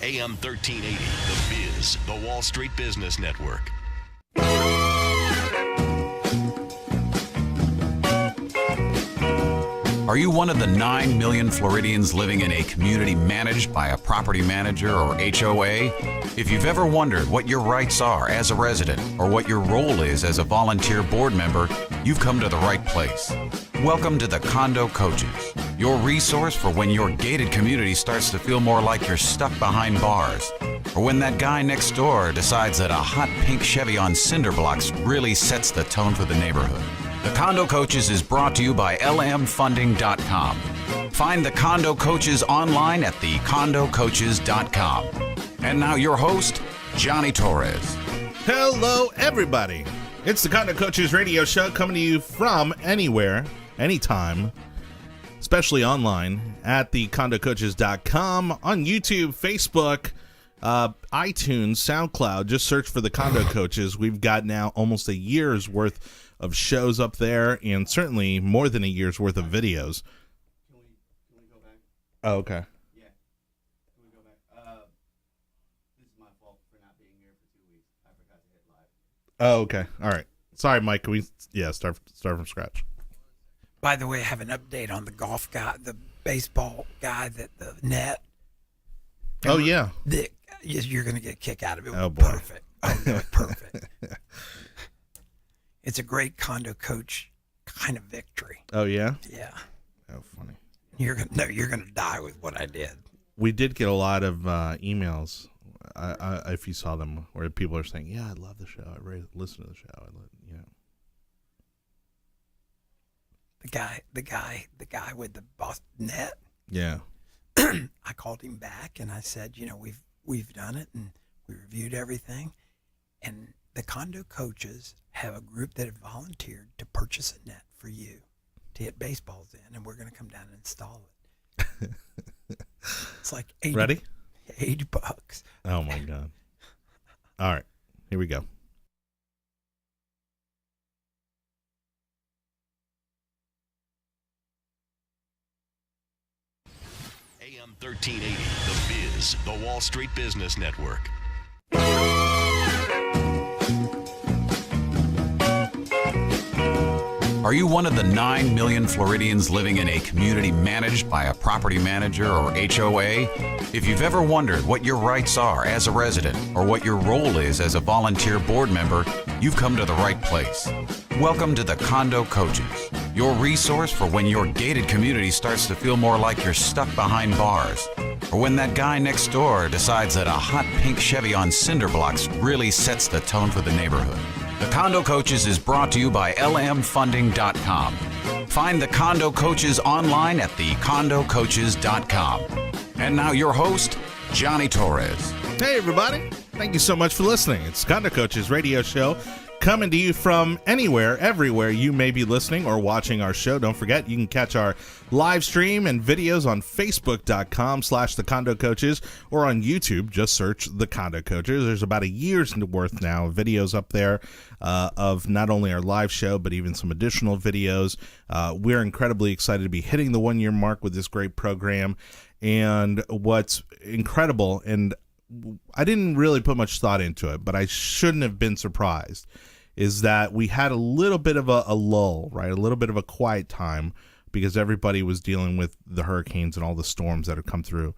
AM 1380, The Biz, the Wall Street Business Network. Are you one of the 9 million Floridians living in a community managed by a property manager or HOA? If you've ever wondered what your rights are as a resident or what your role is as a volunteer board member, you've come to the right place. Welcome to the Condo Coaches, your resource for when your gated community starts to feel more like you're stuck behind bars, or when that guy next door decides that a hot pink Chevy on cinder blocks really sets the tone for the neighborhood. The Condo Coaches is brought to you by lmfunding.com. Find the Condo Coaches online at thecondocoaches.com. And now your host, Johnny Torres. Hello, everybody. It's the Condo Coaches radio show coming to you from anywhere, anytime, especially online at thecondocoaches.com, on YouTube, Facebook, iTunes, SoundCloud. Just search for the Condo Coaches. We've got now almost a year's worth of shows up there, and certainly more than a year's worth of videos. Can we go back? Oh, okay. Yeah. Can we go back? This is my fault for not being here for 2 weeks. I forgot to hit live. Oh, okay. All right. Sorry, Mike. Can we start from scratch? By the way, I have an update on the golf guy, the baseball guy, that the net. Oh, yeah. You're going to get a kick out of it. Oh, boy. Perfect. Oh, no, perfect. It's a great condo coach kind of victory. Oh, yeah? Yeah. Oh, funny. You're gonna die with what I did. We did get a lot of emails, if you saw them, where people are saying, "Yeah, I love the show. I listen to the show." The guy with the Boston net. Yeah. I called him back and I said, we've done it and we reviewed everything, and the Condo Coaches have a group that have volunteered to purchase a net for you to hit baseballs in, and we're going to come down and install it. It's like $80. Oh my God. All right, here we go. AM 1380, The Biz, the Wall Street Business Network. Are you one of the 9 million Floridians living in a community managed by a property manager or HOA? If you've ever wondered what your rights are as a resident or what your role is as a volunteer board member, you've come to the right place. Welcome to the Condo Coaches, your resource for when your gated community starts to feel more like you're stuck behind bars, or when that guy next door decides that a hot pink Chevy on cinder blocks really sets the tone for the neighborhood. The Condo Coaches is brought to you by lmfunding.com. Find the Condo Coaches online at thecondocoaches.com. And now your host, Johnny Torres. Hey, everybody. Thank you so much for listening. It's Condo Coaches radio show coming to you from anywhere, everywhere you may be listening or watching our show. Don't forget, you can catch our live stream and videos on facebook.com/the Condo Coaches, or on YouTube. Just search the Condo Coaches. There's about a year's worth now of videos up there of not only our live show, but even some additional videos. We're incredibly excited to be hitting the 1 year mark with this great program. And what's incredible, and I didn't really put much thought into it, but I shouldn't have been surprised, is that we had a little bit of a lull, right? A little bit of a quiet time because everybody was dealing with the hurricanes and all the storms that have come through.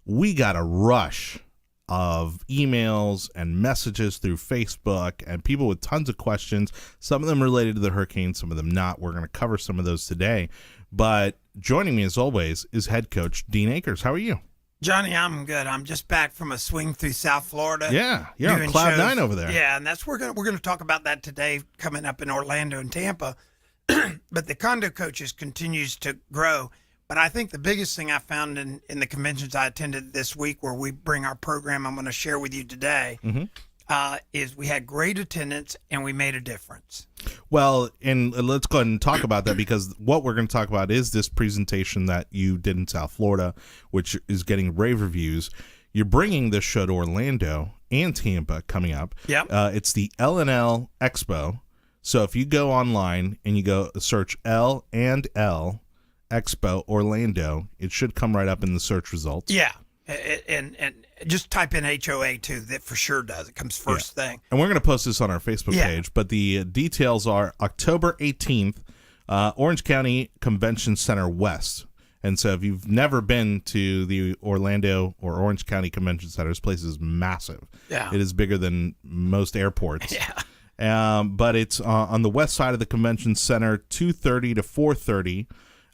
We got a rush of emails and messages through Facebook and people with tons of questions, some of them related to the hurricane, some of them not. We're going to cover some of those today. But joining me as always is Head Coach Dean Akers. How are you? Johnny, I'm good. I'm just back from a swing through South Florida. Yeah, you're on Cloud 9 over there. Yeah, and that's we're gonna talk about that today, coming up in Orlando and Tampa. But the Condo Coaches continues to grow. But I think the biggest thing I found in the conventions I attended this week, where we bring our program I'm going to share with you today, is we had great attendance and we made a difference. Well, and let's go ahead and talk about that, because what we're going to talk about is this presentation that you did in South Florida, which is getting rave reviews. You're bringing this show to Orlando and Tampa coming up. Yep. It's the L&L Expo. So if you go online and you go search L&L Expo Orlando, it should come right up in the search results. Yeah. And just type in HOA too. That for sure does. It comes first thing. And we're going to post this on our Facebook page, but the details are October 18th, Orange County Convention Center West. And so if you've never been to the Orlando or Orange County Convention Center, this place is massive. Yeah. It is bigger than most airports. Yeah. But it's on the west side of the convention center, 2:30 to 4:30.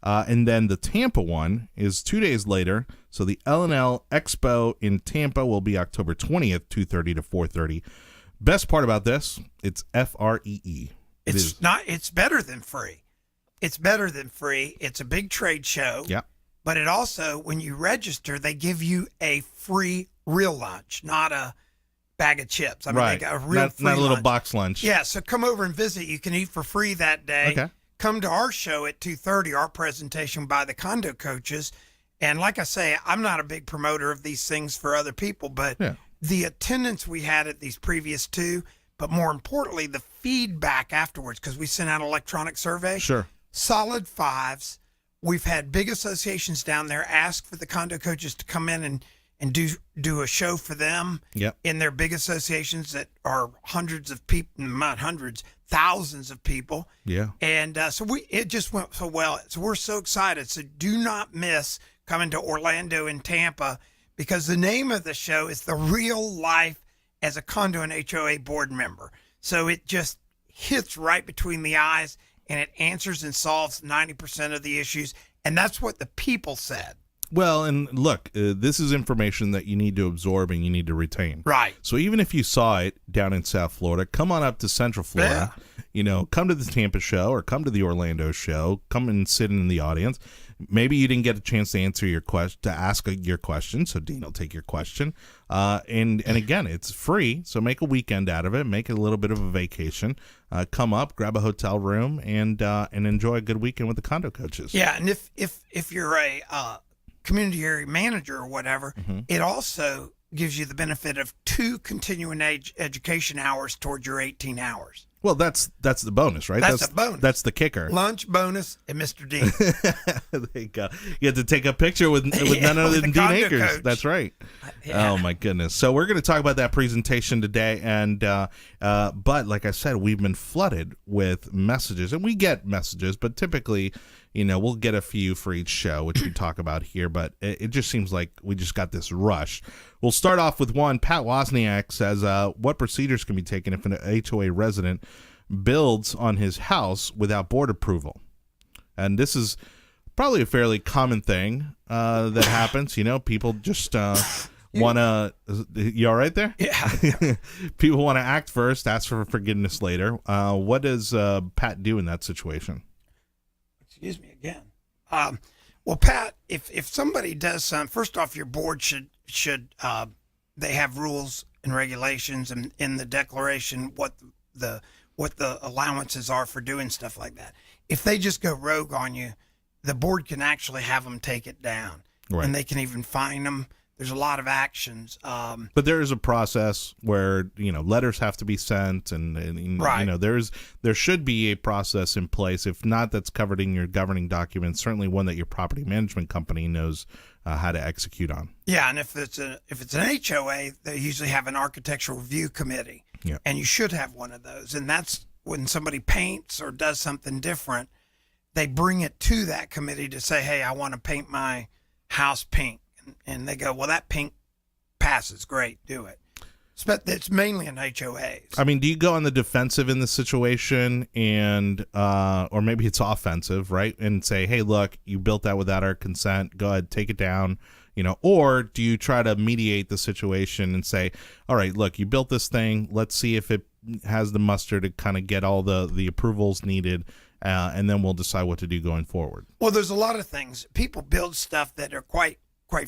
And then the Tampa one is 2 days later. So the L&L Expo in Tampa will be October 20th, 2:30 to 4:30. Best part about this, it's FREE. It's better than free. It's better than free. It's a big trade show. Yeah. But it also, when you register, they give you a free real lunch, not a bag of chips. I mean, right. They got a real free not a little lunch. box lunch. Yeah. So come over and visit. You can eat for free that day. Okay. Come to our show at 2:30, our presentation by the Condo Coaches. And like I say, I'm not a big promoter of these things for other people, but the attendance we had at these previous two, but more importantly, the feedback afterwards, because we sent out an electronic survey. Sure. Solid fives. We've had big associations down there ask for the Condo Coaches to come in and do a show for them in their big associations that are hundreds of people, not hundreds, thousands of people. Yeah. And so it just went so well. So we're so excited. So do not miss coming to Orlando and Tampa, because the name of the show is The Real Life as a Condo and HOA board member. So it just hits right between the eyes, and it answers and solves 90% of the issues. And that's what the people said. Well, and look, this is information that you need to absorb and you need to retain. Right. So even if you saw it down in South Florida, come on up to Central Florida. Yeah. Come to the Tampa show or come to the Orlando show. Come and sit in the audience. Maybe you didn't get a chance to answer your question, to ask your question, so Dean will take your question. And again, it's free, so make a weekend out of it. Make it a little bit of a vacation. Come up, grab a hotel room, and enjoy a good weekend with the Condo Coaches. Yeah, and if you're a community area manager or whatever, it also gives you the benefit of 2 continuing education hours towards your 18 hours. Well, that's the bonus, right? That's the bonus. That's the kicker. Lunch bonus and Mr. Dean. There you go. You have to take a picture with none other than Dean Akers. Coach. That's right. Yeah. Oh my goodness. So we're going to talk about that presentation today, and but like I said, we've been flooded with messages, and we get messages, but typically, we'll get a few for each show, which we talk about here. But it just seems like we just got this rush. We'll start off with one. Pat Wozniak says, what procedures can be taken if an HOA resident builds on his house without board approval? And this is probably a fairly common thing that happens. People just want to... You all right there? Yeah. People want to act first, ask for forgiveness later. What does Pat do in that situation? Excuse me again. Well, Pat, if somebody does something, first off, your board should they have rules and regulations and in the declaration what the allowances are for doing stuff like that. If they just go rogue on you, the board can actually have them take it down, right. And they can even fine them. There's a lot of actions. But there is a process where, letters have to be sent and right. There should be a process in place. If not, that's covered in your governing documents, certainly one that your property management company knows how to execute on. Yeah. And if it's an HOA, they usually have an architectural review committee, and you should have one of those. And that's when somebody paints or does something different, they bring it to that committee to say, hey, I want to paint my house pink. And they go, well, that pink passes. Great, do it. But it's mainly in HOAs. I mean, do you go on the defensive in this situation and, or maybe it's offensive, right? And say, hey, look, you built that without our consent. Go ahead, take it down, or do you try to mediate the situation and say, all right, look, you built this thing. Let's see if it has the muster to kind of get all the approvals needed. And then we'll decide what to do going forward. Well, there's a lot of things. People build stuff that are quite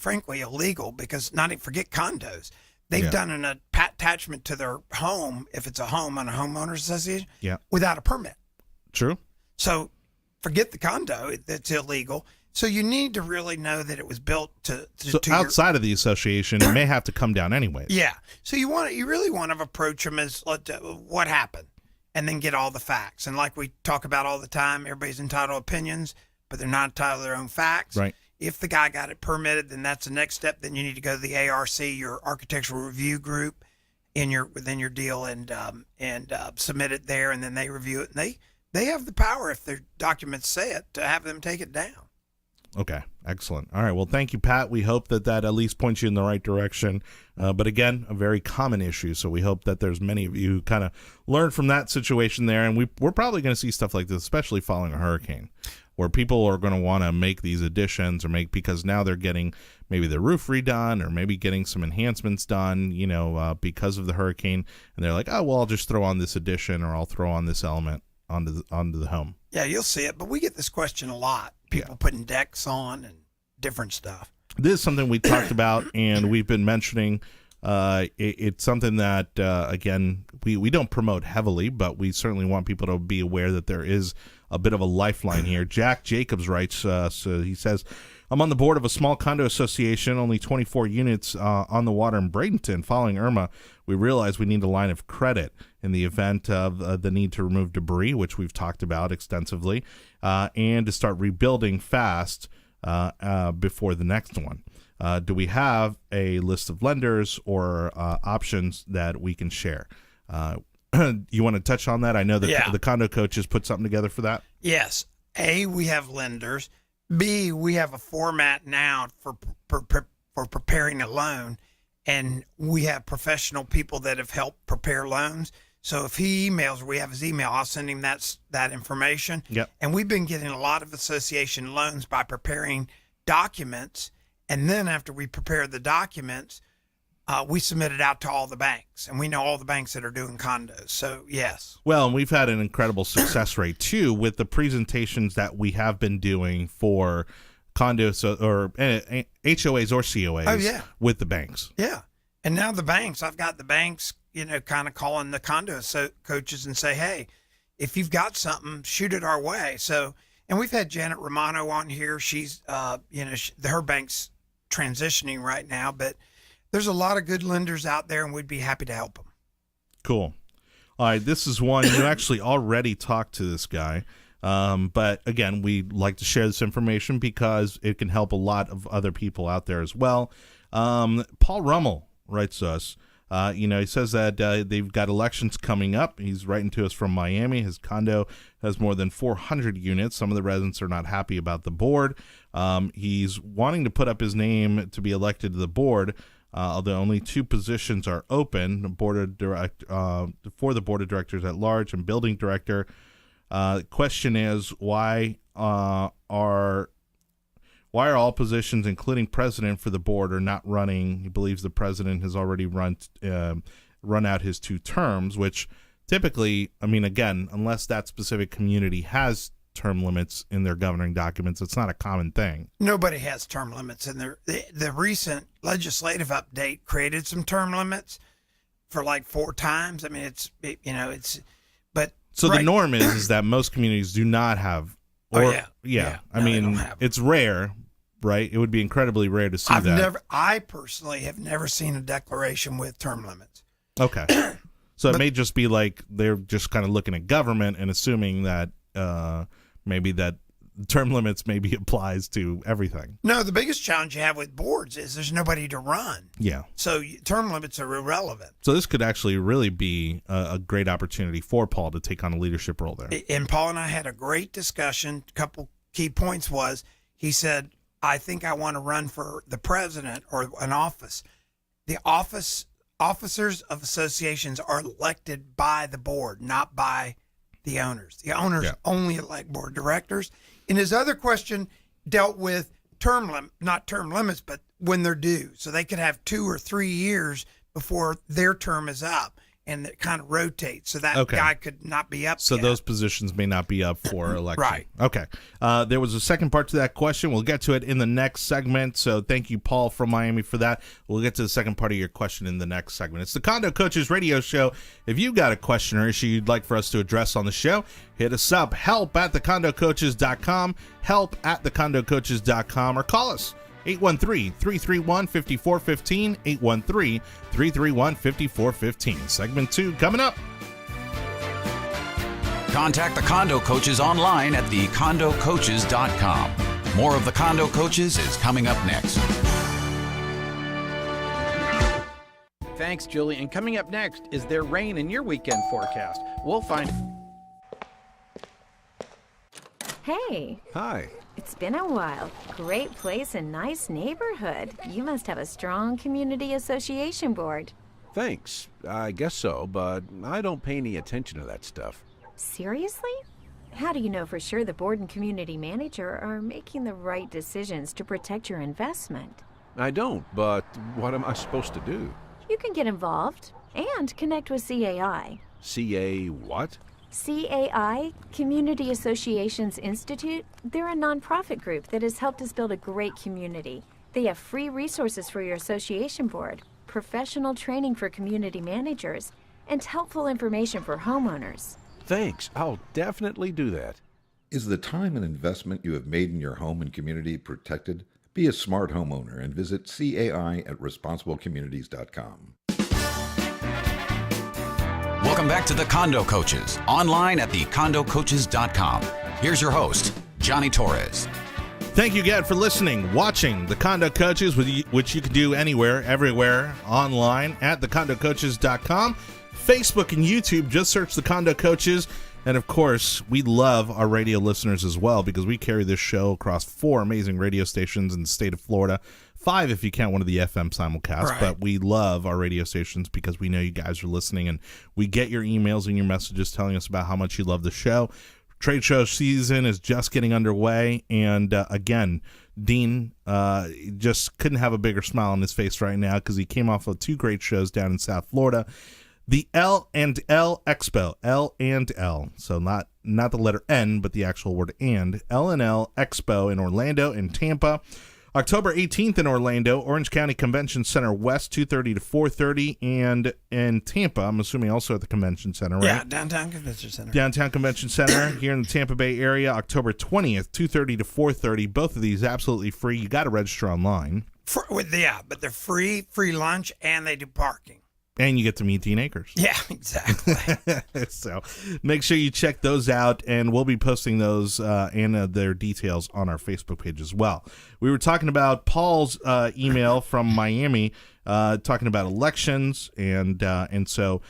frankly illegal, because not even forget condos. They've done an attachment to their home, if it's a home on a homeowner association, without a permit. True. So forget the condo, that's illegal. So you need to really know that it was built to outside of the association, it may have to come down anyway. Yeah. So you really want to approach them as what happened, and then get all the facts. And like we talk about all the time, everybody's entitled to opinions, but they're not entitled to their own facts. Right. If the guy got it permitted, then that's the next step. Then you need to go to the ARC, your architectural review group, within your deal, and submit it there, and then they review it. And they have the power, if their documents say it, to have them take it down. Okay, excellent. All right, well, thank you, Pat. We hope that at least points you in the right direction. But again, a very common issue, so we hope that there's many of you who kind of learn from that situation there, and we're probably going to see stuff like this, especially following a hurricane, where people are going to want to make these additions because now they're getting maybe the roof redone or maybe getting some enhancements done, because of the hurricane, and they're like, oh, well, I'll just throw on this addition or I'll throw on this element onto the home. Yeah, you'll see it, but we get this question a lot. People putting decks on and different stuff. This is something we talked about and we've been mentioning. It's something that, again, we don't promote heavily, but we certainly want people to be aware that there is a bit of a lifeline here. Jack Jacobs writes, so he says, I'm on the board of a small condo association, only 24 units on the water in Bradenton. Following Irma, we realized we need a line of credit in the event of the need to remove debris, which we've talked about extensively, and to start rebuilding fast before the next one. Do we have a list of lenders or options that we can share? You want to touch on that? I know that the Condo Coaches put something together for that. Yes. A, we have lenders. B, we have a format now for preparing a loan, and we have professional people that have helped prepare loans. So if he emails, we have his email, I'll send him that information. Yep. And we've been getting a lot of association loans by preparing documents, and then after we prepare the documents, we submit it out to all the banks, and we know all the banks that are doing condos. So, yes. Well, and we've had an incredible success rate, too, with the presentations that we have been doing for condos or HOAs or COAs with the banks. Yeah. And now the banks, I've got the banks, kind of calling the condo coaches and say, hey, if you've got something, shoot it our way. So, and we've had Janet Romano on here. She's, her bank's transitioning right now, but there's a lot of good lenders out there, and we'd be happy to help them. Cool. All right, this is one you actually already talked to this guy, but again, we like to share this information because it can help a lot of other people out there as well. Paul Rummel writes to us. He says that they've got elections coming up. He's writing to us from Miami. His condo has more than 400 units. Some of the residents are not happy about the board. He's wanting to put up his name to be elected to the board. Although only 2 positions are open, for the board of directors at large and building director. The question is, why are all positions, including president for the board, are not running? He believes the president has already run out his 2 terms, which typically, again, unless that specific community has term limits in their governing documents, it's not a common thing. Nobody has term limits in there. The recent legislative update created some term limits for like 4 times. So the norm is that most communities do not have. It's rare, right? It would be incredibly rare to see I personally have never seen a declaration with term limits. Okay. So it may just be like they're just kind of looking at government and assuming that maybe that term limits maybe applies to everything. No, the biggest challenge you have with boards is there's nobody to run. Yeah. So term limits are irrelevant. So this could actually really be a great opportunity for Paul to take on a leadership role there. And Paul and I had a great discussion. A couple key points was, he said, I think I want to run for the president or an office. The officers of associations are elected by the board, not by the owners. The owners only elect board directors. And his other question dealt with not term limits, but when they're due. So they could have 2 or 3 years before their term is up, and it kind of rotates. So that guy could not be up. So yet. Those positions may not be up for election. Right. Okay. There was a second part to that question. We'll get to it in the next segment. So thank you, Paul from Miami, for that. We'll get to the second part of your question in the next segment. It's the Condo Coaches radio show. If you've got a question or issue you'd like for us to address on the show, hit us up. help@thecondocoaches.com, help@thecondocoaches.com, or call us. 813-331-5415, 813-331-5415. Segment 2 coming up. Contact the Condo Coaches online at thecondocoaches.com. More of the Condo Coaches is coming up next. Thanks, Julie. And coming up next, is there rain in your weekend forecast? We'll find. Hey, Hi. it's been a while. Great place and nice neighborhood. You must have a strong community association board. Thanks. I guess so, but I don't pay any attention to that stuff. Seriously? How do you know for sure the board and community manager are making the right decisions to protect your investment? I don't, but what am I supposed to do? You can get involved and connect with CAI. CA what? CAI, Community Associations Institute, they're a nonprofit group that has helped us build a great community. They have free resources for your association board, professional training for community managers, and helpful information for homeowners. Thanks. I'll definitely do that. Is the time and investment you have made in your home and community protected? Be a smart homeowner and visit CAI at responsiblecommunities.com. Welcome back to the Condo Coaches, online at thecondocoaches.com. Here's your host, Johnny Torres. Thank you again for listening, watching the Condo Coaches, which you can do anywhere, everywhere, online at thecondocoaches.com. Facebook and YouTube, just search the Condo Coaches. And of course, we love our radio listeners as well, because we carry this show across 4 amazing radio stations in the state of Florida. 5 if you count one of the FM simulcasts, Right. But we love our radio stations because we know you guys are listening, and we get your emails and your messages telling us about how much you love the show. Trade show season is just getting underway, and again, Dean just couldn't have a bigger smile on his face right now because he came off of 2 great shows down in South Florida. The L&L Expo, L&L, so not the letter N, but the actual word and, L&L Expo in Orlando and Tampa. October 18th in Orlando, Orange County Convention Center West, 2:30 to 4:30, and in Tampa, I'm assuming also at the Convention Center, right? Yeah, downtown convention center. Downtown Convention Center here in the Tampa Bay area, October 20th, 2:30 to 4:30. Both of these absolutely free. You got to register online. But they're free lunch, and they do parking. And you get to meet Dean Akers. Yeah, exactly. So make sure you check those out, and we'll be posting those and their details on our Facebook page as well. We were talking about Paul's email from Miami, talking about elections, and so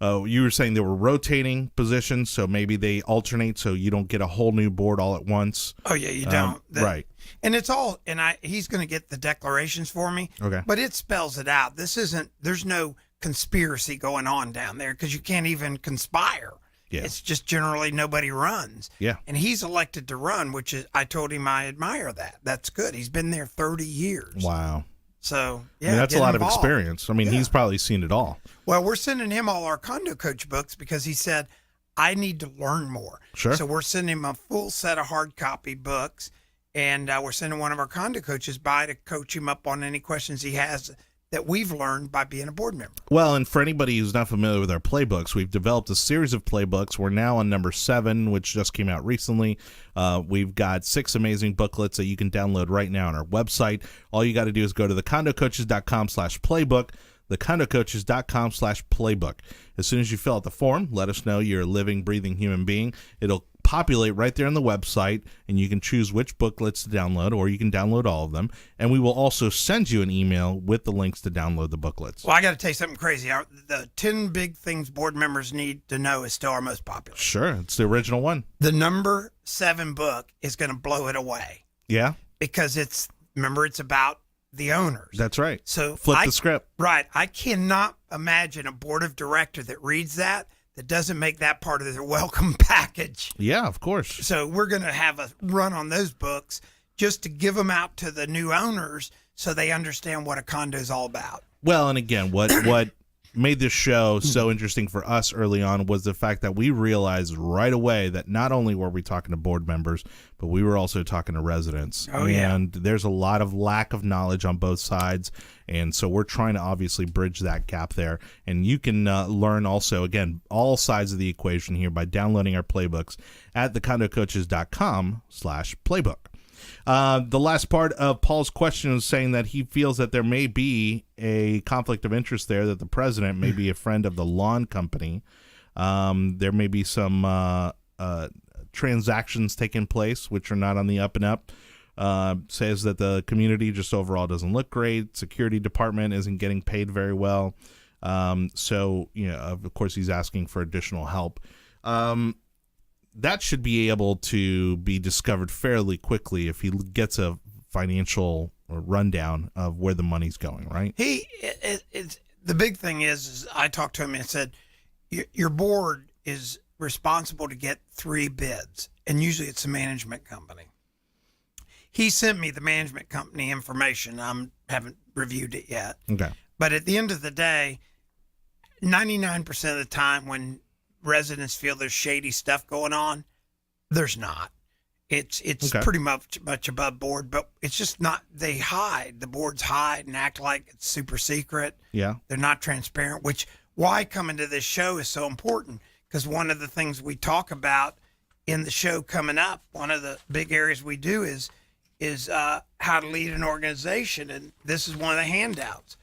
you were saying they were rotating positions, so maybe they alternate, so you don't get a whole new board all at once. Oh yeah, you don't. Right. And it's all, and he's going to get the declarations for me. Okay. But it spells it out. There's no conspiracy going on down there, because you can't even conspire. Yeah. It's just generally nobody runs. Yeah. And he's elected to run, which is, I told him I admire that. That's good. He's been there 30 years. Wow. So, yeah. I mean, that's a get lot involved. of experience. I mean, he's probably seen it all. Well, we're sending him all our Condo Coach books because he said, I need to learn more. Sure. So we're sending him a full set of hard copy books, and we're sending one of our Condo Coaches by to coach him up on any questions he has that we've learned by being a board member. Well, and for anybody who's not familiar with our playbooks, we've developed a series of playbooks. We're now on number 7, which just came out recently. We've got 6 amazing booklets that you can download right now on our website. All you got to do is go to thecondocoaches.com/playbook, thecondocoaches.com/playbook. As soon as you fill out the form, let us know you're a living, breathing human being. It'll populate right there on the website, and you can choose which booklets to download, or you can download all of them, and we will also send you an email with the links to download the booklets. Well, I got to tell you something crazy. The 10 big things board members need to know is still our most popular. Sure, it's the original one. The number 7 book is going to blow it away, Yeah, because it's about the owners. that's right. So Flip the script. Right. I cannot imagine a board of director that reads that doesn't make that part of their welcome package. Yeah, of course. So we're going to have a run on those books just to give them out to the new owners so they understand what a condo is all about. Well, and again, what made this show so interesting for us early on was the fact that we realized right away that not only were we talking to board members, but we were also talking to residents. Oh, yeah. And there's a lot of lack of knowledge on both sides. And so we're trying to obviously bridge that gap there. And you can learn also, again, all sides of the equation here by downloading our playbooks at thecondocoaches.com/playbook. The last part of Paul's question is saying that he feels that there may be a conflict of interest there, that the president may be a friend of the lawn company. There may be some transactions taking place which are not on the up and up. says that the community just overall doesn't look great. Security department isn't getting paid very well. So, of course, he's asking for additional help. That should be able to be discovered fairly quickly if he gets a financial rundown of where the money's going, right? The big thing is I talked to him and said, your board is responsible to get 3 bids, and usually it's a management company. He sent me the management company information. I haven't reviewed it yet. Okay. But at the end of the day, 99% of the time when residents feel there's shady stuff going on, there's not. It's Okay. pretty much above board, but it's just not. They hide. The boards hide and act like it's super secret. Yeah. They're not transparent, which why coming to this show is so important, because one of the things we talk about in the show coming up, one of the big areas we do is how to lead an organization, and this is one of the handouts: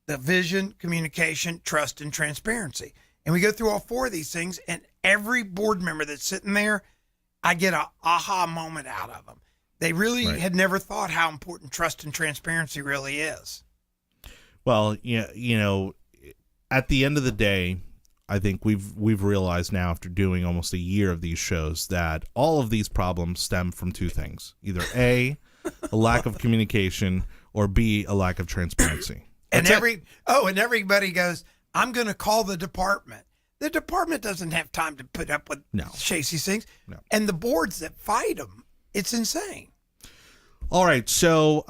the vision, communication, trust, and transparency. And we go through all 4 of these things, and every board member that's sitting there, I get a aha moment out of them. They really had never thought how important trust and transparency really is. Well, at the end of the day, I think we've realized now, after doing almost a year of these shows, that all of these problems stem from 2 things: either A, a lack of communication, or B, a lack of transparency. And everybody goes, I'm going to call the department. The department doesn't have time to put up with chase these things. No. And the boards that fight them, it's insane. All right, so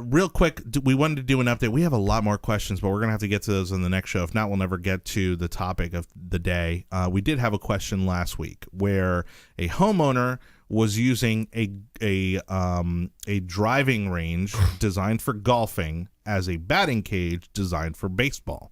real quick, we wanted to do an update. We have a lot more questions, but we're going to have to get to those in the next show. If not, we'll never get to the topic of the day. We did have a question last week where a homeowner was using a driving range designed for golfing as a batting cage designed for baseball.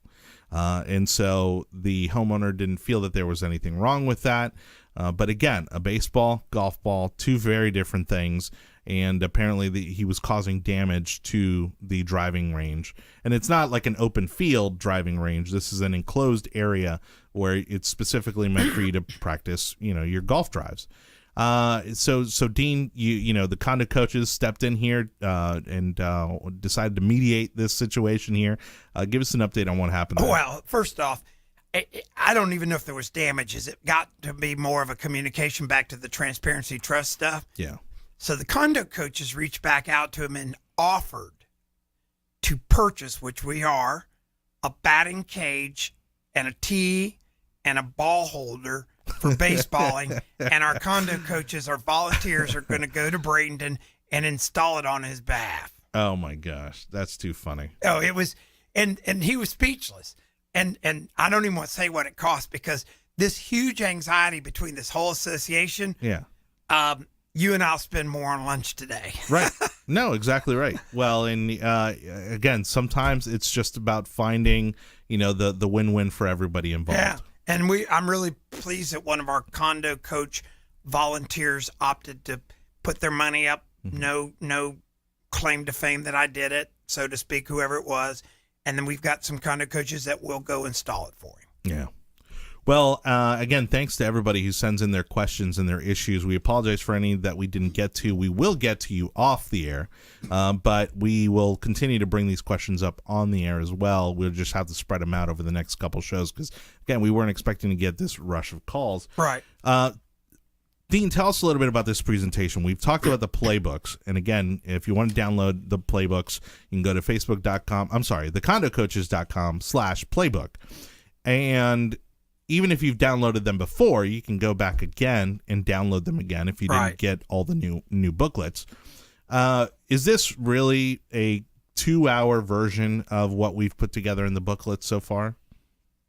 And so the homeowner didn't feel that there was anything wrong with that. But again, a baseball, golf ball, 2 very different things. And apparently he was causing damage to the driving range. And it's not like an open field driving range. This is an enclosed area where it's specifically meant for you to practice, your golf drives. So Dean, the Condo Coaches stepped in here and decided to mediate this situation here. Give us an update on what happened there. Well, first off, I don't even know if there was damages. It got to be more of a communication back to the transparency trust stuff. Yeah. So the Condo Coaches reached back out to him and offered to purchase, which we are, a batting cage and a tee and a ball holder for baseballing. And our Condo Coaches, our volunteers, are going to go to Bradenton and install it on his behalf. Oh my gosh, that's too funny. Oh, it was, and he was speechless. And I don't even want to say what it cost, because this huge anxiety between this whole association. Yeah. You and I'll spend more on lunch today. Right. No, exactly right. Well, and again, sometimes it's just about finding, the win-win for everybody involved. Yeah. And I'm really pleased that one of our Condo Coach volunteers opted to put their money up. Mm-hmm. No claim to fame that I did it, so to speak, whoever it was. And then we've got some Condo Coaches that will go install it for him. Yeah. Well, again, thanks to everybody who sends in their questions and their issues. We apologize for any that we didn't get to. We will get to you off the air, but we will continue to bring these questions up on the air as well. We'll just have to spread them out over the next couple shows because, again, we weren't expecting to get this rush of calls. Right. Dean, tell us a little bit about this presentation. We've talked about the playbooks. And again, if you want to download the playbooks, you can go to thecondocoaches.com/playbook. And even if you've downloaded them before, you can go back again and download them again if you didn't get all the new booklets. Is this really a 2-hour version of what we've put together in the booklet so far?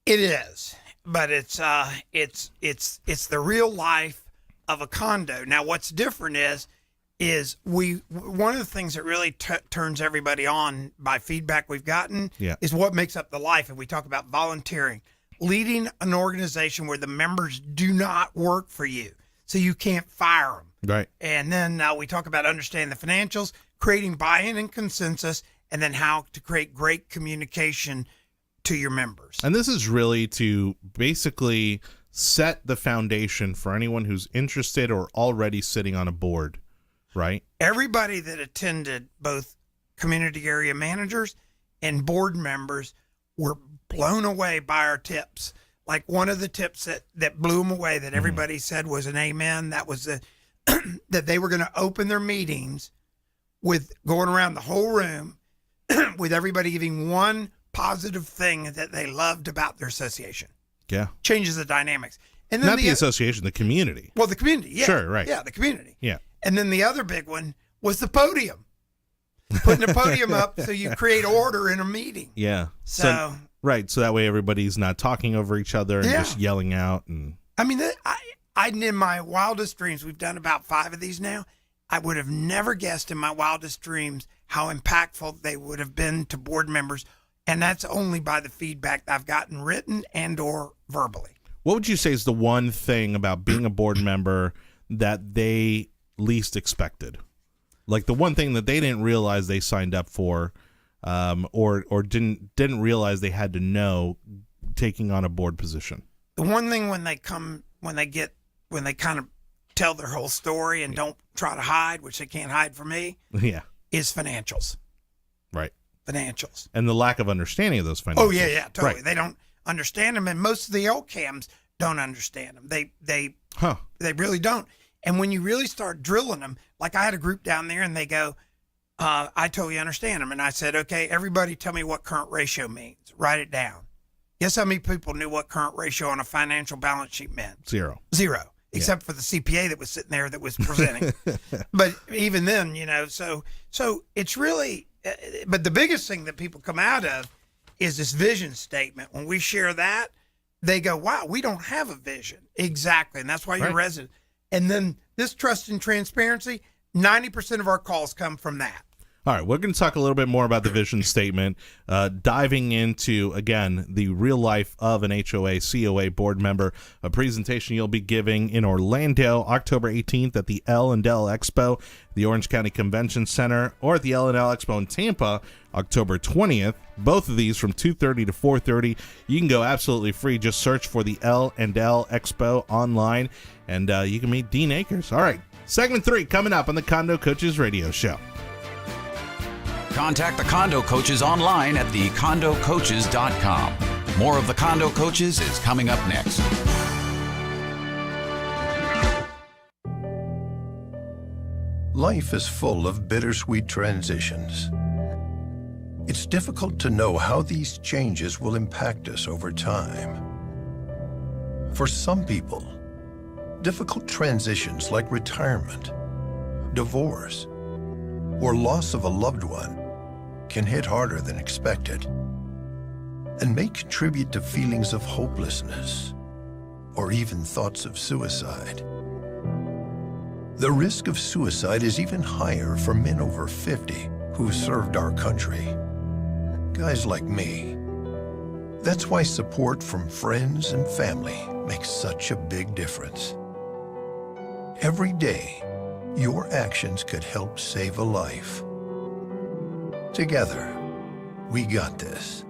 It is, but it's the real life of a condo. Now, what's different is one of the things that really turns everybody on by feedback we've gotten is what makes up the life. And we talk about volunteering, leading an organization where the members do not work for you, so you can't fire them. Right. And then we talk about understanding the financials, creating buy-in and consensus, and then how to create great communication to your members. And this is really to basically set the foundation for anyone who's interested or already sitting on a board, Right. Everybody that attended, both community area managers and board members, were blown away by our tips. Like one of the tips that blew them away that everybody said was an amen. That was that they were going to open their meetings with going around the whole room with everybody giving one positive thing that they loved about their association. Yeah. Changes the dynamics. And then Not the association, the community. Well, the community. Yeah. Sure, right. Yeah, the community. Yeah. And then the other big one was the podium. Putting a podium up so you create order in a meeting. Yeah. So right. So that way everybody's not talking over each other and just yelling out. And I mean, I in my wildest dreams, we've done about 5 of these now. I would have never guessed in my wildest dreams how impactful they would have been to board members. And that's only by the feedback that I've gotten written and or verbally. What would you say is the one thing about being a board member that they least expected? Like the one thing that they didn't realize they signed up for, or didn't realize they had to know taking on a board position. The one thing when they kind of tell their whole story and don't try to hide, which they can't hide from me, is financials. Right. Financials. And the lack of understanding of those financials. Oh yeah, totally. Right. They don't understand them, and most of the LCAMs don't understand them. They really don't. And when you really start drilling them, like I had a group down there and they go, I totally understand them. And I said, okay, everybody tell me what current ratio means. Write it down. Guess how many people knew what current ratio on a financial balance sheet meant? Zero. Except for the CPA that was sitting there that was presenting. But even then, so it's really, but the biggest thing that people come out of is this vision statement. When we share that, they go, wow, we don't have a vision. Exactly. And that's why you're resident. And then this trust and transparency, 90% of our calls come from that. All right, we're going to talk a little bit more about the vision statement, diving into, again, the real life of an HOA, COA board member, a presentation you'll be giving in Orlando, October 18th at the L&L Expo, the Orange County Convention Center, or at the L&L Expo in Tampa, October 20th. Both of these from 2:30 to 4:30. You can go absolutely free. Just search for the L&L Expo online, and you can meet Dean Akers. All right, segment 3 coming up on the Condo Coaches Radio Show. Contact the Condo Coaches online at thecondocoaches.com. More of the Condo Coaches is coming up next. Life is full of bittersweet transitions. It's difficult to know how these changes will impact us over time. For some people, difficult transitions like retirement, divorce, or loss of a loved one can hit harder than expected and may contribute to feelings of hopelessness or even thoughts of suicide. The risk of suicide is even higher for men over 50 who served our country. Guys like me. That's why support from friends and family makes such a big difference. Every day, your actions could help save a life. Together, we got this.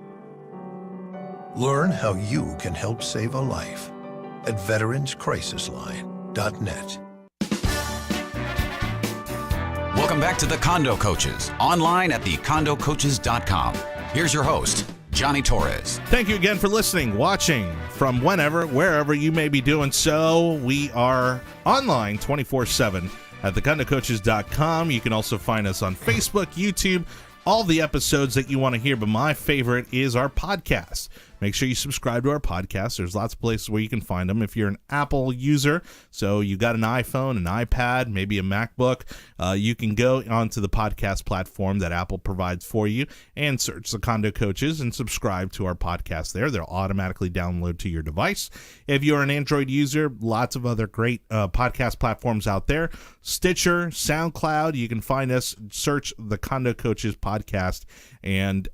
Learn how you can help save a life at veteranscrisisline.net. Welcome back to the Condo Coaches, online at thecondocoaches.com. Here's your host, Johnny Torres. Thank you again for listening, watching from whenever, wherever you may be doing so. We are online 24/7 at thecondocoaches.com. You can also find us on Facebook, YouTube, all the episodes that you want to hear, but my favorite is our podcast. Make sure you subscribe to our podcast. There's lots of places where you can find them. If you're an Apple user, so you got an iPhone, an iPad, maybe a MacBook, you can go onto the podcast platform that Apple provides for you and search the Condo Coaches and subscribe to our podcast there. They'll automatically download to your device. If you're an Android user, lots of other great podcast platforms out there. Stitcher, SoundCloud, you can find us, search the Condo Coaches podcast, and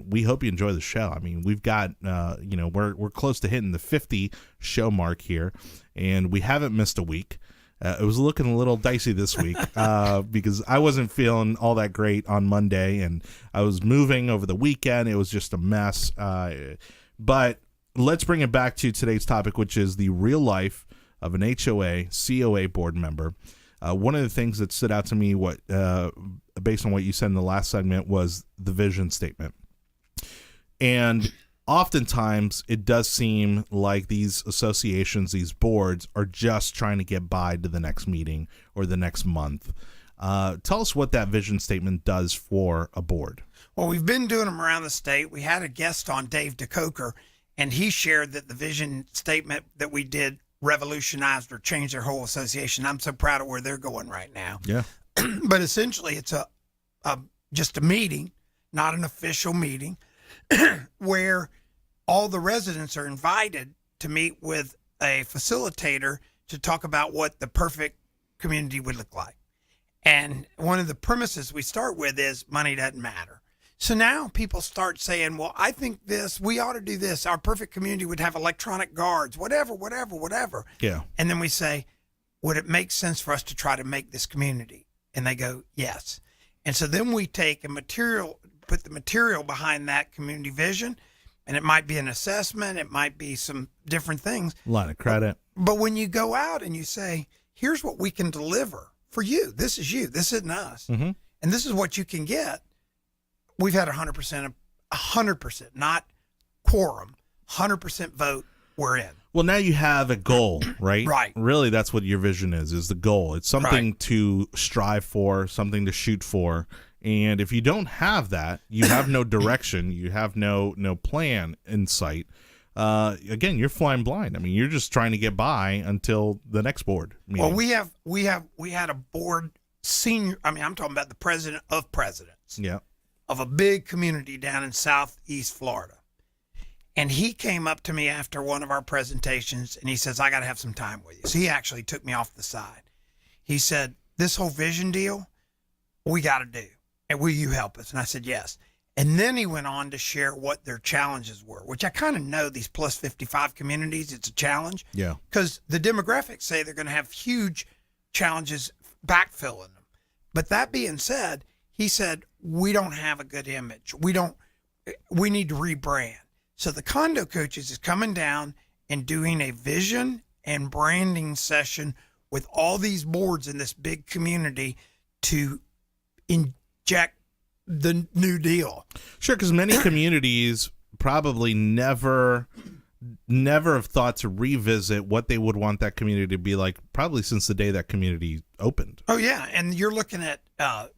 we hope you enjoy the show. I mean, we've got we're close to hitting the 50 show mark here, and we haven't missed a week. It was looking a little dicey this week because I wasn't feeling all that great on Monday, and I was moving over the weekend. It was just a mess. But let's bring it back to today's topic, which is the real life of an HOA, COA board member. One of the things that stood out to me, based on what you said in the last segment, was the vision statement. And oftentimes it does seem like these associations, these boards, are just trying to get by to the next meeting or the next month. Tell us what that vision statement does for a board. Well, we've been doing them around the state. We had a guest on, Dave DeCoker, and he shared that the vision statement that we did revolutionized or changed their whole association. I'm so proud of where they're going right now. Yeah. But essentially it's just a meeting, not an official meeting, where all the residents are invited to meet with a facilitator to talk about what the perfect community would look like. And one of the premises we start with is money doesn't matter. So now people start saying, well, I think we ought to do this. Our perfect community would have electronic guards, whatever. Yeah. And then we say, would it make sense for us to try to make this community? And they go, yes. And so then we take put the material behind that community vision, and it might be an assessment. It might be some different things. Line of credit. But when you go out and you say, here's what we can deliver for you. This is you. This isn't us. Mm-hmm. And this is what you can get. We've had 100%, not quorum, 100% vote. We're in. Well, now you have a goal, right? Right. Really, that's what your vision is the goal. It's something to strive for, something to shoot for. And if you don't have that, you have no direction, you have no plan in sight. Again, you're flying blind. I mean, you're just trying to get by until the next board meeting. Well, we had a board senior. I mean, I'm talking about the president of presidents. Yeah. Of a big community down in Southeast Florida. And he came up to me after one of our presentations and he says, I got to have some time with you. So he actually took me off the side. He said, this whole vision deal, we got to do. And will you help us? And I said, yes. And then he went on to share what their challenges were, which I kind of know these plus 55 communities, it's a challenge. Yeah. Because the demographics say they're going to have huge challenges backfilling them. But that being said, he said, we don't have a good image. We need to rebrand. So the Condo Coaches is coming down and doing a vision and branding session with all these boards in this big community to inject the new deal. Sure, because many communities probably never have thought to revisit what they would want that community to be like, probably since the day that community opened. Oh, yeah. And you're looking at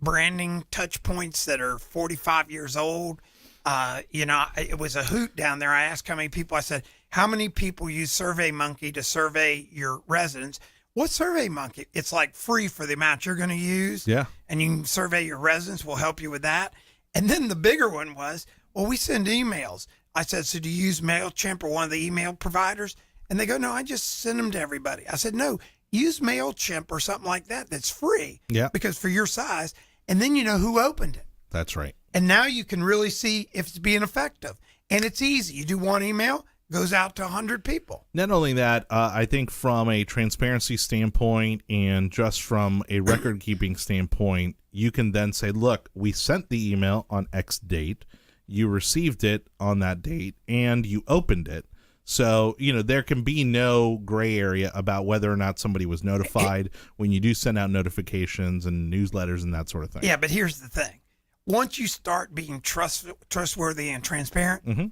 branding touch points that are 45 years old. It was a hoot down there. I asked how many people. I said, how many people use SurveyMonkey to survey your residents? What's SurveyMonkey? It's like free for the amount you're going to use. Yeah. And you can survey your residents. We'll help you with that. And then the bigger one was, well, we send emails. I said, so do you use MailChimp or one of the email providers? And they go, no, I just send them to everybody. I said, no, use MailChimp or something like that that's free. Yeah. Because for your size. And then you know who opened it. That's right. And now you can really see if it's being effective. And it's easy. You do one email, goes out to 100 people. Not only that, I think from a transparency standpoint and just from a record-keeping standpoint, you can then say, look, we sent the email on X date, you received it on that date, and you opened it. So, there can be no gray area about whether or not somebody was notified when you do send out notifications and newsletters and that sort of thing. Yeah, but here's the thing. Once you start being trustworthy and transparent, mm-hmm.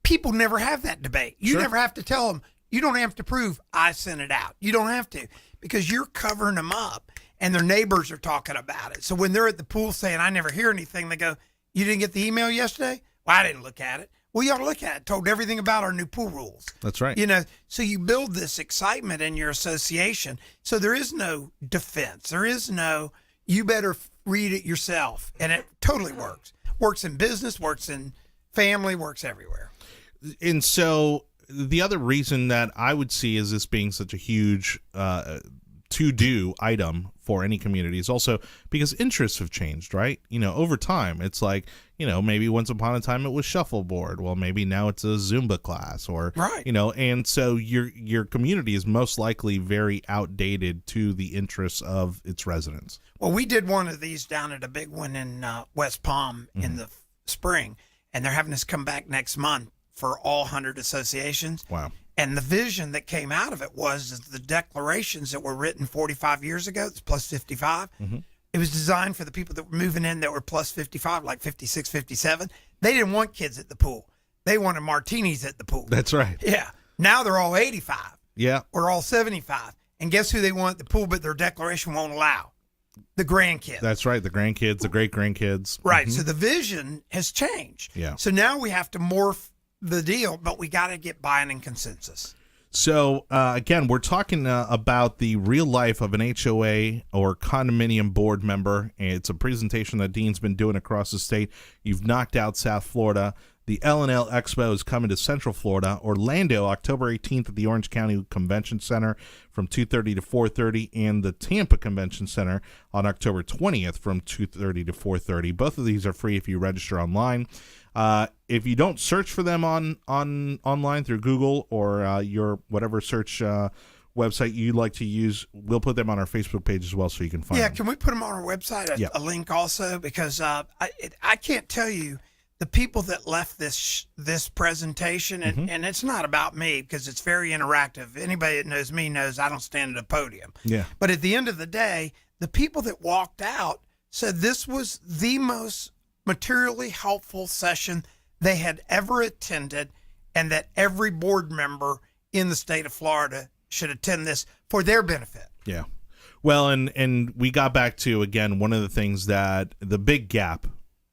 people never have that debate. You never have to tell them. You don't have to prove I sent it out. You don't have to, because you're covering them up and their neighbors are talking about it. So when they're at the pool saying, I never hear anything, they go, you didn't get the email yesterday? Well, I didn't look at it. Well, you ought to look at it. Told everything about our new pool rules. That's right. So you build this excitement in your association. So there is no defense. There is no, you better read it yourself. And it totally works. Works in business, works in family, works everywhere. And so the other reason that I would see as this being such a huge to-do item for any community is also because interests have changed, right? Over time, it's like, maybe once upon a time it was shuffleboard. Well, maybe now it's a Zumba class or, right. And so your community is most likely very outdated to the interests of its residents. Well, we did one of these down at a big one in West Palm in the spring, and they're having us come back next month for all 100 associations. Wow. And the vision that came out of it was the declarations that were written 45 years ago, it's plus 55. It was designed for the people that were moving in that were plus 55, like 56, 57. They didn't want kids at the pool. They wanted martinis at the pool. That's right. Yeah. Now they're all 85. Yeah. Or all 75. And guess who they want at the pool, but their declaration won't allow? The grandkids. That's right. The grandkids, the great grandkids. Right. So the vision has changed. Yeah. So now we have to morph the deal, but we got to get buy-in and consensus. So, again, we're talking about the real life of an HOA or condominium board member. It's a presentation that Dean's been doing across the state. You've knocked out South Florida. The L&L Expo is coming to Central Florida. Orlando, October 18th at the Orange County Convention Center from 2:30 to 4:30, and the Tampa Convention Center on October 20th from 2:30 to 4:30. Both of these are free if you register online. If you don't search for them online through Google or your whatever search website you like to use, we'll put them on our Facebook page as well so you can find them. Can we put them on our website, a link also? Because I can't tell you the people that left this presentation, and it's not about me because it's very interactive. Anybody that knows me knows I don't stand at a podium. Yeah. But at the end of the day, the people that walked out said this was the most materially helpful session they had ever attended, and that every board member in the state of Florida should attend this for their benefit. Yeah. Well, and we got back to, again, one of the things that the big gap,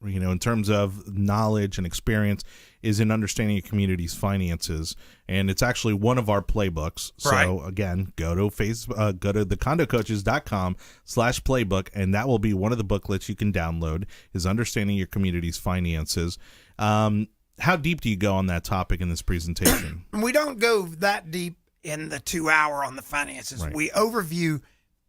in terms of knowledge and experience, is in understanding your community's finances. And it's actually one of our playbooks. So again, go to Facebook, go to thecondocoaches.com/playbook, and that will be one of the booklets you can download, is understanding your community's finances. How deep do you go on that topic in this presentation? We don't go that deep in the 2 hour on the finances. Right. We overview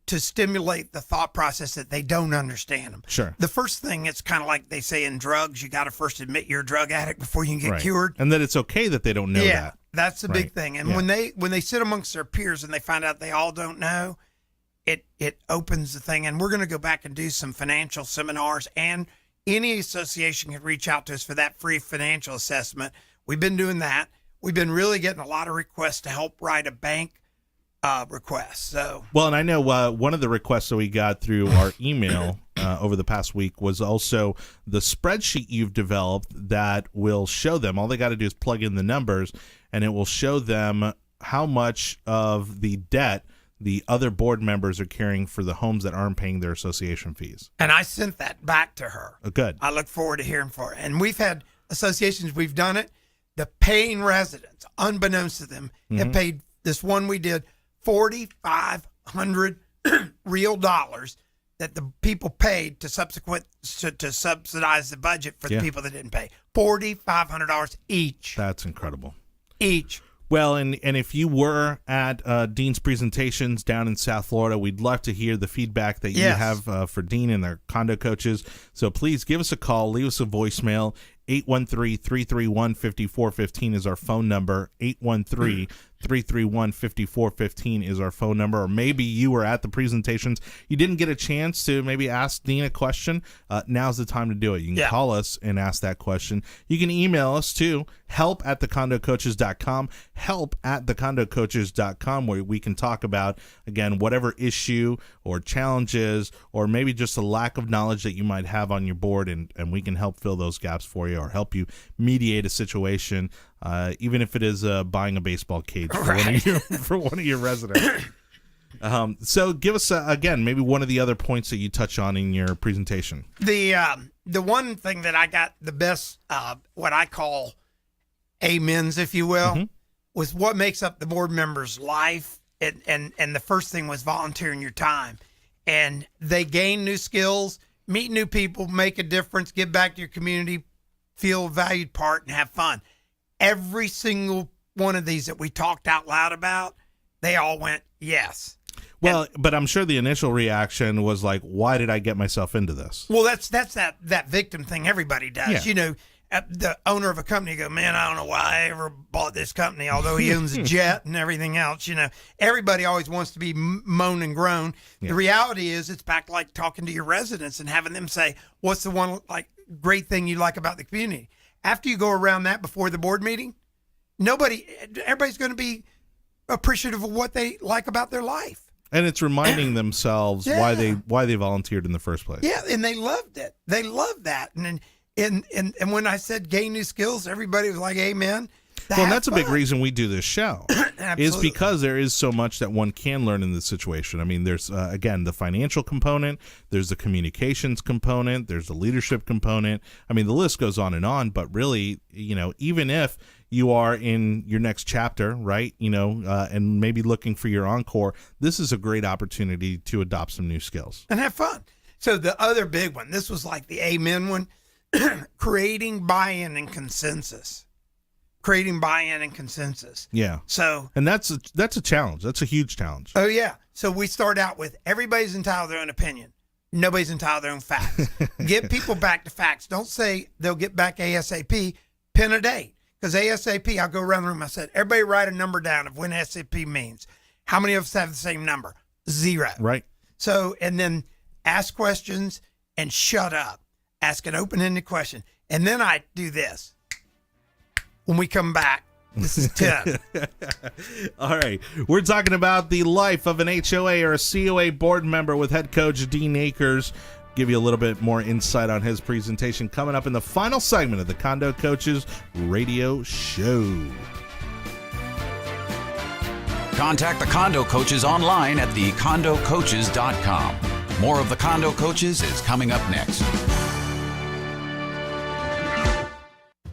to stimulate the thought process that they don't understand them. Sure. The first thing, it's kind of like they say in drugs, you got to first admit you're a drug addict before you can get cured. And that it's okay that they don't know that. That's the big thing. And when they sit amongst their peers and they find out they all don't know, it opens the thing. And we're going to go back and do some financial seminars, and any association can reach out to us for that free financial assessment. We've been doing that. We've been really getting a lot of requests to help write a bank request. So, well, and I know one of the requests that we got through our email over the past week was also the spreadsheet you've developed that will show them. All they got to do is plug in the numbers, and it will show them how much of the debt the other board members are carrying for the homes that aren't paying their association fees. And I sent that back to her. Oh, good. I look forward to hearing from her. And we've had associations, we've done it. The paying residents, unbeknownst to them, have paid, this one we did, $4,500 real dollars that the people paid to subsidize the budget for the people that didn't pay. $4,500 each. That's incredible. Each. Well, and if you were at Dean's presentations down in South Florida, we'd love to hear the feedback that you have for Dean and their condo coaches. So please give us a call, leave us a voicemail. 813-331-5415 is our phone number. 813-331-5415 is our phone number. Or maybe you were at the presentations, you didn't get a chance to maybe ask Dean a question. Now's the time to do it. You can call us and ask that question. You can email us too, help@thecondocoaches.com, help@thecondocoaches.com, where we can talk about, again, whatever issue or challenges or maybe just a lack of knowledge that you might have on your board, and we can help fill those gaps for you or help you mediate a situation, even if it is buying a baseball cage for one of your residents. So give us, again, maybe one of the other points that you touch on in your presentation. The one thing that I got the best, what I call amens, if you will, was what makes up the board member's life. And the first thing was volunteering your time. And they gain new skills, meet new people, make a difference, give back to your community, feel a valued part, and have fun. Every single one of these that we talked out loud about, they all went, yes. Well, but I'm sure the initial reaction was like, why did I get myself into this? Well, that's that victim thing everybody does. Yeah. You know, the owner of a company go, man, I don't know why I ever bought this company, although he owns a jet and everything else. You know, everybody always wants to be moan and groan. Yeah. The reality is it's back like talking to your residents and having them say, what's the one like great thing you like about the community? After you go around that before the board meeting, everybody's going to be appreciative of what they like about their life. And it's reminding themselves why they volunteered in the first place. Yeah, and they loved it. They loved that. And when I said gain new skills, everybody was like, amen. Well, that's a big reason we do this show is because there is so much that one can learn in this situation. I mean, there's, again, the financial component, there's the communications component, there's the leadership component. I mean, the list goes on, but really, even if you are in your next chapter, right, and maybe looking for your encore, this is a great opportunity to adopt some new skills. And have fun. So the other big one, this was like the amen one, creating buy-in and consensus. Yeah. So, and that's a challenge. That's a huge challenge. Oh yeah. So we start out with everybody's entitled to their own opinion. Nobody's entitled to their own facts. Get people back to facts. Don't say they'll get back ASAP. Pin a date. Because ASAP, I'll go around the room. I said, everybody write a number down of when ASAP means. How many of us have the same number? 0. Right. So, and then ask questions and shut up. Ask an open-ended question. And then I do this. When we come back, this is 10. All right. We're talking about the life of an HOA or a COA board member with Head Coach Dean Akers. Give you a little bit more insight on his presentation coming up in the final segment of the Condo Coaches radio show. Contact the Condo Coaches online at thecondocoaches.com. More of the Condo Coaches is coming up next.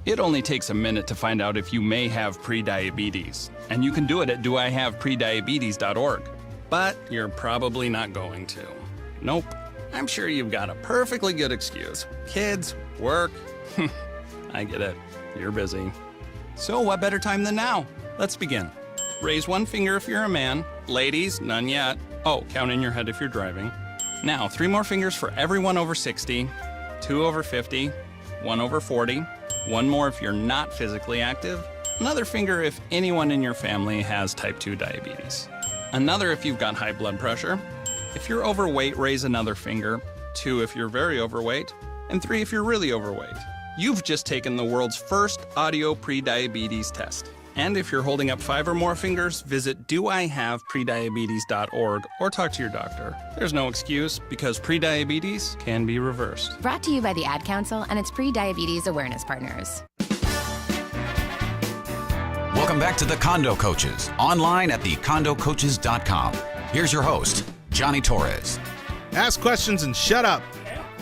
It only takes a minute to find out if you may have prediabetes, and you can do it at doihaveprediabetes.org. But you're probably not going to. Nope. I'm sure you've got a perfectly good excuse. Kids, work. I get it. You're busy. So what better time than now? Let's begin. Raise one finger if you're a man. Ladies, none yet. Oh, count in your head if you're driving. Now, 3 more fingers for everyone over 60, 2 over 50, 1 over 40, 1 more if you're not physically active, another finger if anyone in your family has type 2 diabetes, another if you've got high blood pressure. If you're overweight, raise another finger, 2 if you're very overweight, and 3 if you're really overweight. You've just taken the world's first audio prediabetes test. And if you're holding up 5 or more fingers, visit doihaveprediabetes.org or talk to your doctor. There's no excuse because prediabetes can be reversed. Brought to you by the Ad Council and its pre-diabetes awareness partners. Welcome back to the Condo Coaches, online at thecondocoaches.com. Here's your host, Johnny Torres. Ask questions and shut up.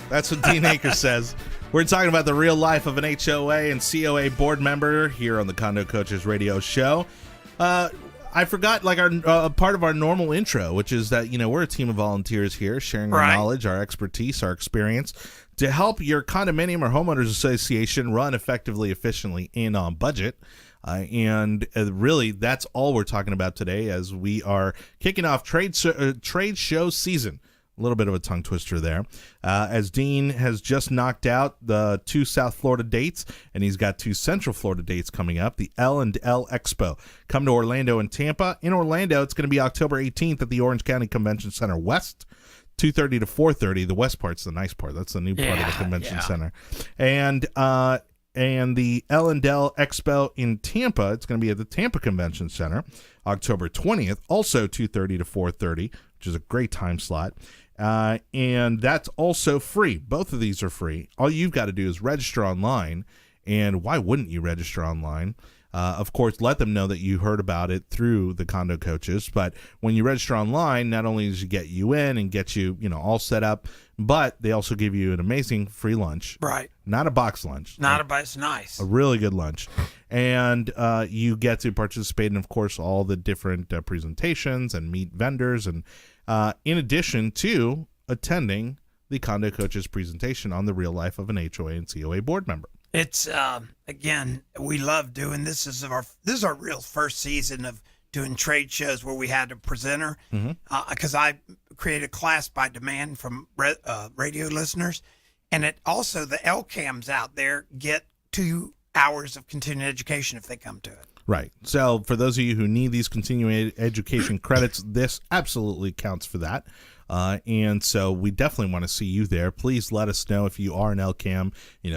That's what Dean Akers says. We're talking about the real life of an HOA and COA board member here on the Condo Coaches radio show. I forgot our part of our normal intro, which is that, we're a team of volunteers here sharing our knowledge, our expertise, our experience to help your condominium or homeowners association run effectively, efficiently, and on budget. And really, that's all we're talking about today as we are kicking off trade show season. A little bit of a tongue twister there. As Dean has just knocked out the 2 South Florida dates, and he's got 2 Central Florida dates coming up, the L&L Expo. Come to Orlando and Tampa. In Orlando, it's going to be October 18th at the Orange County Convention Center West, 2:30 to 4:30. The west part's the nice part. That's the new part of the convention center. And the L&L Expo in Tampa, it's going to be at the Tampa Convention Center, October 20th, also 2:30 to 4:30, which is a great time slot. And that's also free. Both of these are free. All you've got to do is register online. And why wouldn't you register online? Of course, let them know that you heard about it through the Condo Coaches. But when you register online, not only does it get you in and get you, all set up, but they also give you an amazing free lunch. Right. Not a box lunch. It's nice. A really good lunch. And you get to participate in, of course, all the different presentations and meet vendors. And in addition to attending the Condo Coaches presentation on the real life of an HOA and COA board member. It's again, we love doing this. This is our real first season of doing trade shows where we had a presenter because I created a class by demand from radio listeners, and it also the LCAMs out there get 2 hours of continuing education if they come to it. Right. So for those of you who need these continuing education credits, this absolutely counts for that. And so we definitely want to see you there. Please let us know if you are an LCAM.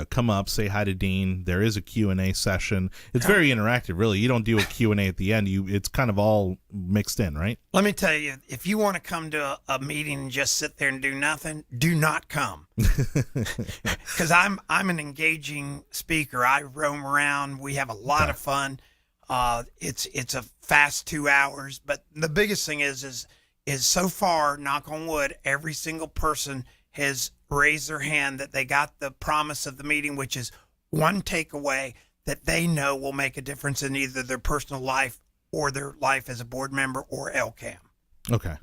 Come up, say hi to Dean. There is a Q&A session. It's very interactive, really. You don't do a Q&A at the end. It's kind of all mixed in, right? Let me tell you, if you want to come to a meeting and just sit there and do nothing, do not come. Because I'm an engaging speaker. I roam around. We have a lot of fun. It's a fast 2 hours. But the biggest thing is so far, knock on wood, every single person has raised their hand that they got the promise of the meeting, which is one takeaway that they know will make a difference in either their personal life or their life as a board member or LCAM. Okay.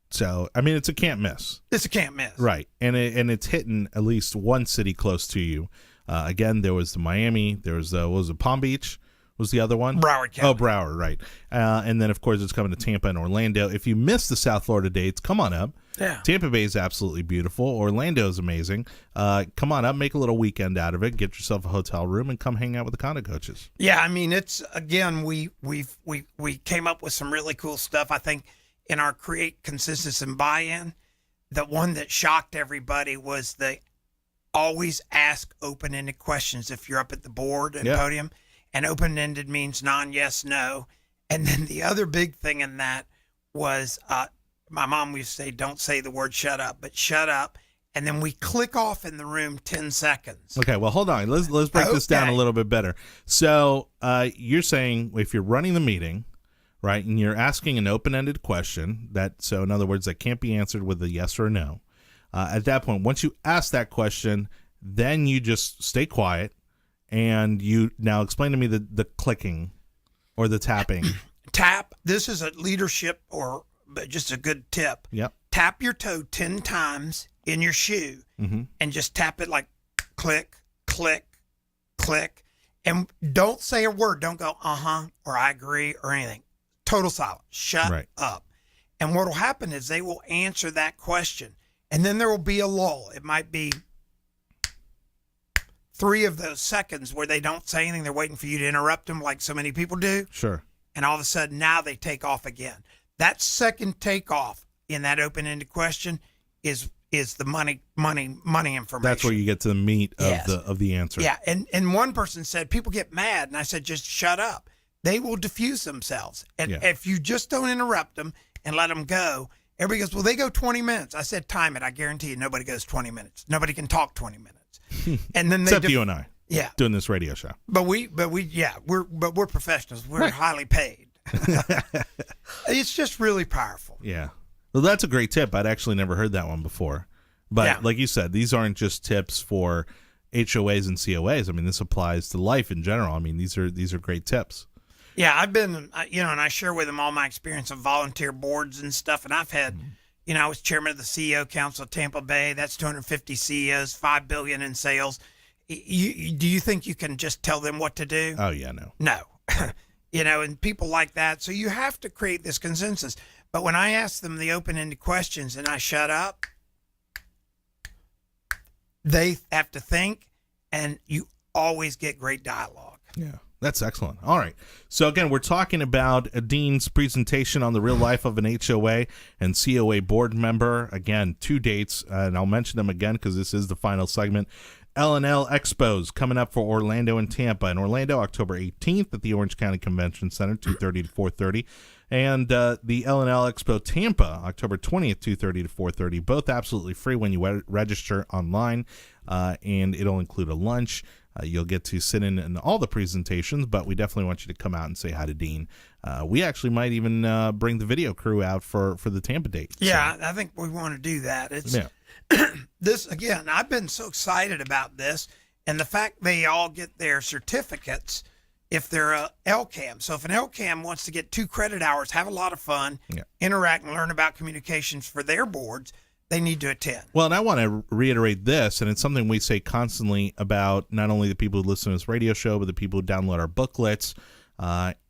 So, I mean, it's a can't miss. It's a can't miss. Right. And it's hitting at least one city close to you. Again, there was the Miami. There was what was it, Palm Beach? Was the other one? Broward County. Oh, Broward, right. And then, of course, it's coming to Tampa and Orlando. If you missed the South Florida dates, come on up. Yeah. Tampa Bay is absolutely beautiful. Orlando is amazing. Come on up, make a little weekend out of it. Get yourself a hotel room and come hang out with the Condo Coaches. Yeah, I mean, it's, again, we came up with some really cool stuff. I think in our create consistency and buy-in, the one that shocked everybody was the always ask open-ended questions if you're up at the board and podium. And open-ended means non-yes, no. And then the other big thing in that was my mom used to say, don't say the word shut up, but shut up. And then we click off in the room 10 seconds. Okay, well, hold on. Let's break this down a little bit better. So you're saying if you're running the meeting, right, and you're asking an open-ended question, so in other words, that can't be answered with a yes or a no. At that point, once you ask that question, then you just stay quiet. And you now explain to me the clicking or the tapping. Tap. This is a leadership or just a good tip. Yep. Tap your toe 10 times in your shoe and just tap it like click, click, click. And don't say a word. Don't go or I agree or anything. Total silence. Shut up. And what will happen is they will answer that question. And then there will be a lull. It might be 3 of those seconds where they don't say anything. They're waiting for you to interrupt them like so many people do. Sure. And all of a sudden now they take off again. That second takeoff in that open-ended question is the money information. That's where you get to the meat of the answer. Yeah. And one person said, people get mad. And I said, just shut up. They will diffuse themselves. And if you just don't interrupt them and let them go, everybody goes, well, they go 20 minutes. I said, time it. I guarantee you nobody goes 20 minutes. Nobody can talk 20 minutes. And then except you and I, doing this radio show. But we're professionals. We're highly paid. It's just really powerful. Yeah, well, that's a great tip. I'd actually never heard that one before. But like you said, these aren't just tips for HOAs and COAs. I mean, this applies to life in general. I mean, these are great tips. Yeah, I've been, and I share with them all my experience of volunteer boards and stuff, and I've had. I was chairman of the CEO Council of Tampa Bay. That's 250 CEOs, $5 billion in sales. Do you think you can just tell them what to do? Oh, yeah, no. No. And people like that. So you have to create this consensus. But when I ask them the open-ended questions and I shut up, they have to think, and you always get great dialogue. Yeah. That's excellent. All right. So, again, we're talking about Dean's presentation on the real life of an HOA and COA board member. Again, 2 dates, and I'll mention them again because this is the final segment. L&L Expos coming up for Orlando and Tampa. In Orlando, October 18th at the Orange County Convention Center, 2:30 to 4:30. And the L&L Expo Tampa, October 20th, 2:30 to 4:30. Both absolutely free when you register online, and it'll include a lunch. You'll get to sit in all the presentations, but we definitely want you to come out and say hi to Dean. We actually might even bring the video crew out for the Tampa date. Yeah, I think we want to do that. It's this, again, I've been so excited about this, and the fact they all get their certificates if they're a LCAM. So if an LCAM wants to get 2 credit hours, have a lot of fun, interact and learn about communications for their boards, they need to attend. Well, and I want to reiterate this, and it's something we say constantly about not only the people who listen to this radio show, but the people who download our booklets,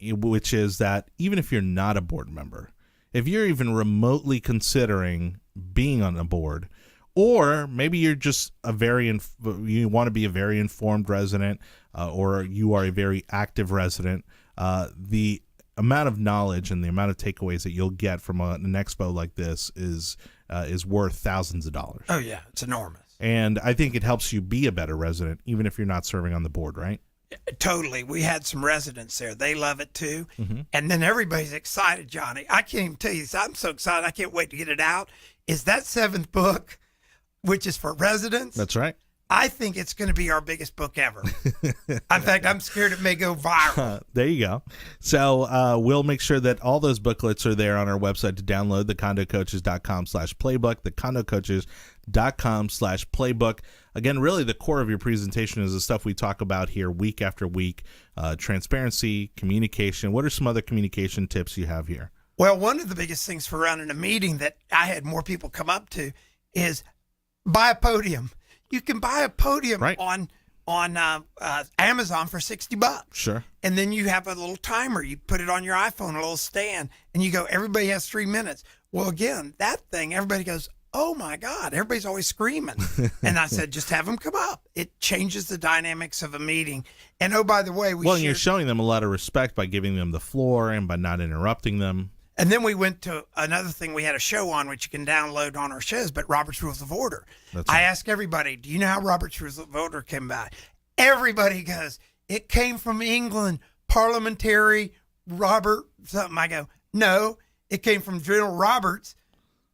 which is that even if you're not a board member, if you're even remotely considering being on a board, or maybe you're just you want to be a very informed resident, or you are a very active resident, the amount of knowledge and the amount of takeaways that you'll get from an expo like this is is worth thousands of dollars. Oh, yeah. It's enormous. And I think it helps you be a better resident, even if you're not serving on the board, right? Totally. We had some residents there. They love it too. Mm-hmm. And then everybody's excited, Johnny. I can't even tell you this. I'm so excited. I can't wait to get it out. Is that 7th book, which is for residents? That's right. I think it's going to be our biggest book ever. In fact, I'm scared it may go viral. There you go. So we'll make sure that all those booklets are there on our website to download, thecondocoaches.com/playbook, thecondocoaches.com/playbook. Again, really the core of your presentation is the stuff we talk about here week after week, transparency, communication. What are some other communication tips you have here? Well, one of the biggest things for running a meeting that I had more people come up to is buy a podium. You can buy a podium on Amazon for $60. Sure. And then you have a little timer. You put it on your iPhone, a little stand, and you go, everybody has 3 minutes. Well, again, that thing, everybody goes, oh my God, everybody's always screaming. And I said, just have them come up. It changes the dynamics of a meeting. And oh, by the way, you're showing them a lot of respect by giving them the floor and by not interrupting them. And then we went to another thing we had a show on, which you can download on our shows, but Robert's Rules of Order. That's right. I asked everybody, do you know how Robert's Rules of Order came about? Everybody goes, it came from England, parliamentary Robert something. I go, no, it came from General Roberts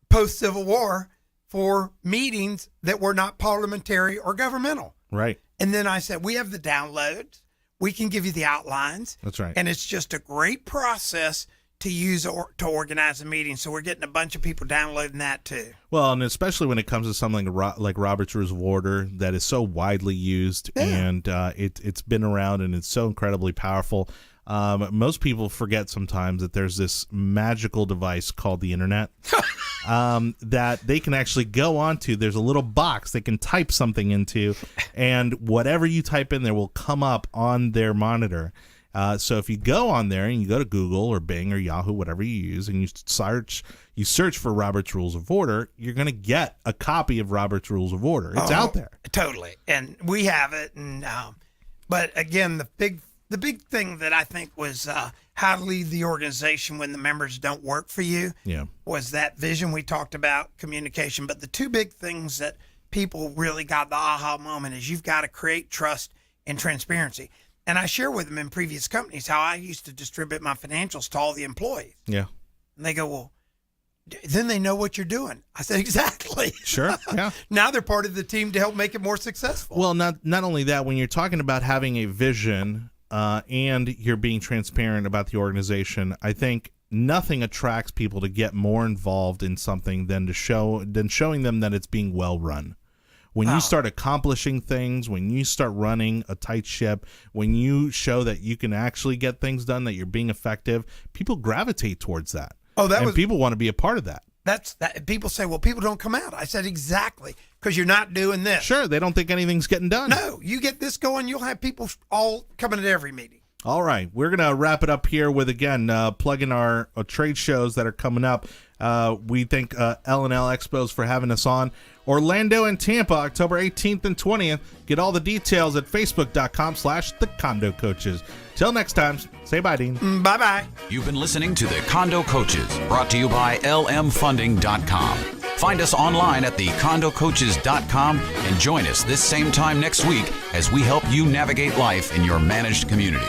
post-Civil War for meetings that were not parliamentary or governmental. Right. And then I said, we have the downloads. We can give you the outlines. That's right. And it's just a great process to use to organize a meeting. So we're getting a bunch of people downloading that too. Well, and especially when it comes to something like Robert's Rules of Order that is so widely used, and it's been around and it's so incredibly powerful. Most people forget sometimes that there's this magical device called the internet that they can actually go onto. There's a little box they can type something into, and whatever you type in there will come up on their monitor. So if you go on there and you go to Google or Bing or Yahoo, whatever you use, and you search for Robert's Rules of Order, you're going to get a copy of Robert's Rules of Order. It's out there. Totally. And we have it. And but again, the big thing that I think was how to leave the organization when the members don't work for you was that vision we talked about, communication. But the two big things that people really got the aha moment is you've got to create trust and transparency. And I share with them in previous companies how I used to distribute my financials to all the employees. Yeah. And they go, well, then they know what you're doing. I said, exactly. Sure. Yeah. Now they're part of the team to help make it more successful. Well, not only that, when you're talking about having a vision and you're being transparent about the organization, I think nothing attracts people to get more involved in something than showing them that it's being well run. When you start accomplishing things, when you start running a tight ship, when you show that you can actually get things done, that you're being effective, people gravitate towards that. People want to be a part of that. That's that. People say, well, people don't come out. I said, exactly, because you're not doing this. Sure, they don't think anything's getting done. No, you get this going, you'll have people all coming at every meeting. All right, we're going to wrap it up here with, again, plugging our trade shows that are coming up. We thank L&L Expos for having us on. Orlando and Tampa, October 18th and 20th. Get all the details at facebook.com/thecondocoaches. Till next time, say bye, Dean. Bye-bye. You've been listening to The Condo Coaches, brought to you by lmfunding.com. Find us online at thecondocoaches.com and join us this same time next week as we help you navigate life in your managed community.